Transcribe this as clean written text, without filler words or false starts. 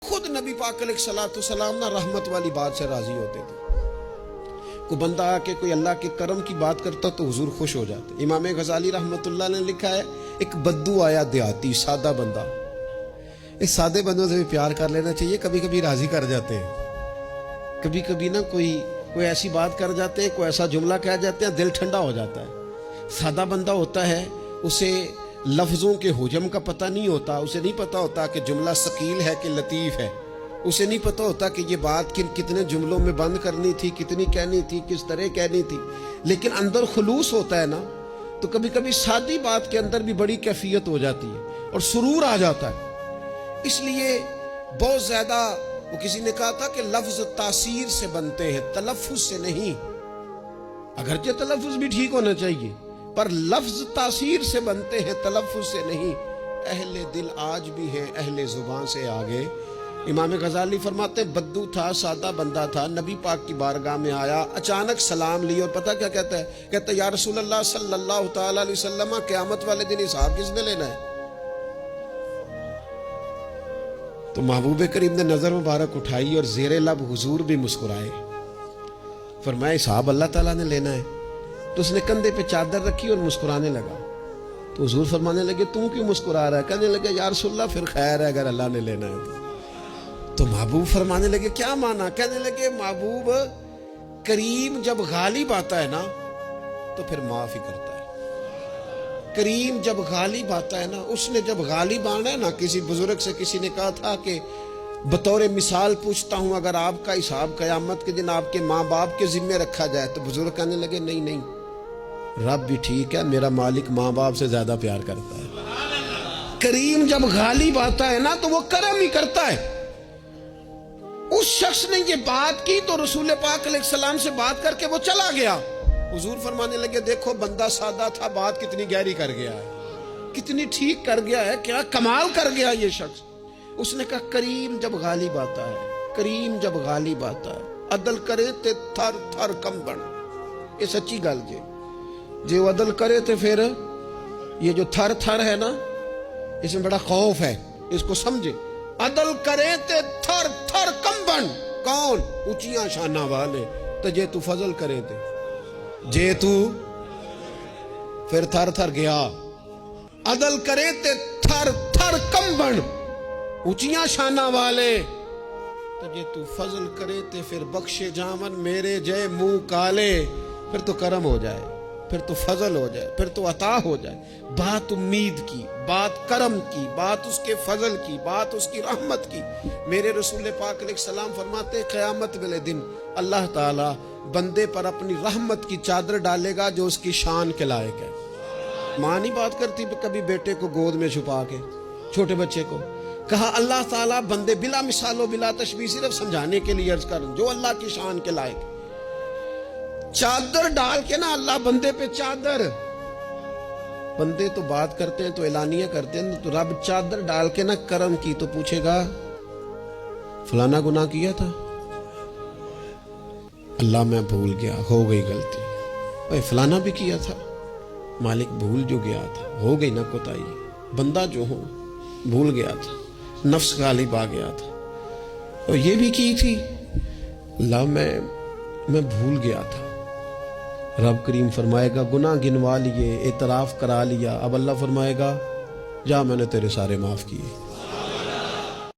خود نبی پاک علیہ السلام نہ رحمت والی بات سے راضی ہوتے تھے. کوئی بندہ آ کے کوئی اللہ کے کرم کی بات کرتا تو حضور خوش ہو جاتے. امام غزالی رحمت اللہ نے لکھا ہے ایک بدو آیا دیہاتی سادہ بندہ. اس سادے بندوں سے بھی پیار کر لینا چاہیے. کبھی کبھی راضی کر جاتے ہیں, کبھی کبھی نا کوئی ایسی بات کر جاتے ہیں, کوئی ایسا جملہ کہہ جاتے ہیں, دل ٹھنڈا ہو جاتا ہے. سادہ بندہ ہوتا ہے, اسے لفظوں کے حجم کا پتہ نہیں ہوتا, اسے نہیں پتہ ہوتا کہ جملہ ثقیل ہے کہ لطیف ہے, اسے نہیں پتہ ہوتا کہ یہ بات کتنے جملوں میں بند کرنی تھی, کتنی کہنی تھی, کس طرح کہنی تھی. لیکن اندر خلوص ہوتا ہے نا, تو کبھی کبھی سادی بات کے اندر بھی بڑی کیفیت ہو جاتی ہے اور سرور آ جاتا ہے. اس لیے بہت زیادہ وہ کسی نے کہا تھا کہ لفظ تاثیر سے بنتے ہیں, تلفظ سے نہیں. اگرچہ تلفظ بھی ٹھیک ہونا چاہیے, پر لفظ تاثیر سے بنتے ہیں, تلفظ سے نہیں. اہل دل آج بھی ہیں اہل زبان سے آگے. امام غزالی فرماتے بدو تھا, سادہ بندہ تھا, نبی پاک کی بارگاہ میں آیا, اچانک سلام لی اور پتہ کیا کہتا ہے؟ کہتا ہے یا رسول اللہ صلی اللہ تعالی علیہ وسلم, قیامت والے دن حساب کس نے لینا ہے؟ تو محبوب کریم نے نظر مبارک اٹھائی اور زیر لب حضور بھی مسکرائے. فرمایا حساب اللہ تعالیٰ نے لینا ہے. تو اس نے کندھے پہ چادر رکھی اور مسکرانے لگا. تو حضور فرمانے لگے تم کیوں مسکرا رہا ہے؟ کہنے لگے یا رسول اللہ پھر خیر ہے اگر اللہ نے لینا ہے تو محبوب فرمانے لگے کیا مانا؟ کہنے لگے محبوب کریم جب غالب آتا ہے نا تو پھر معاف ہی کرتا ہے. کریم جب غالب آتا ہے نا, اس نے جب غالب آنا ہے نا, کسی بزرگ سے کسی نے کہا تھا کہ بطور مثال پوچھتا ہوں اگر آپ کا حساب قیامت کے دن آپ کے ماں باپ کے ذمے رکھا جائے, تو بزرگ کہنے لگے نہیں نہیں, رب بھی ٹھیک ہے, میرا مالک ماں باپ سے زیادہ پیار کرتا ہے. کریم جب غالب آتا ہے نا تو وہ کرم ہی کرتا ہے. اس شخص نے یہ بات کی تو رسول پاک علیہ السلام سے بات کر کے وہ چلا گیا. حضور فرمانے لگے دیکھو بندہ سادہ تھا, بات کتنی گہری کر گیا ہے, کتنی ٹھیک کر گیا ہے, کیا کمال کر گیا یہ شخص. اس نے کہا کریم جب غالب آتا ہے, کریم جب غالب آتا ہے, عدل کرے تے تھر تھر کمبن. یہ سچی گل جی, جو عدل کرے تے پھر یہ جو تھر تھر ہے نا, اس میں بڑا خوف ہے, اس کو سمجھے. عدل کرے تے تھر تھر کمبن. کون؟ اونچیاں شانہ والے. تو جے تو فضل کرے تے جے تو پھر تھر تھر گیا. عدل کرے تے تھر تھر کمبن, اونچیاں شانہ والے. تو جے تو فضل کرے تے پھر بخشے جامن میرے جے منہ کالے. پھر تو کرم ہو جائے, پھر تو فضل ہو جائے, پھر تو عطا ہو جائے. بات امید کی, بات کرم کی, بات اس کے فضل کی, بات اس کی رحمت کی. میرے رسول پاک علیہ السلام فرماتے قیامت والے دن اللہ تعالی بندے پر اپنی رحمت کی چادر ڈالے گا جو اس کی شان کے لائق ہے. ماں نہیں بات کرتی کبھی بیٹے کو گود میں چھپا کے, چھوٹے بچے کو. کہا اللہ تعالیٰ بندے بلا مثال و بلا تشبیہ, صرف سمجھانے کے لیے عرض کر جو اللہ کی شان کے لائق, چادر ڈال کے نا اللہ بندے پہ چادر. بندے تو بات کرتے ہیں تو اعلانیہ کرتے ہیں, تو رب چادر ڈال کے نا کرم کی تو پوچھے گا فلانا گناہ کیا تھا؟ اللہ میں بھول گیا, ہو گئی غلطی. بھائی فلانا بھی کیا تھا, مالک بھول جو گیا تھا, ہو گئی نا کوتاہی. بندہ جو ہو بھول گیا تھا, نفس غالب آ گیا تھا, اور یہ بھی کی تھی اللہ میں بھول گیا تھا. رب کریم فرمائے گا گناہ گنوا لیے, اعتراف کرا لیا. اب اللہ فرمائے گا جا میں نے تیرے سارے معاف کیے.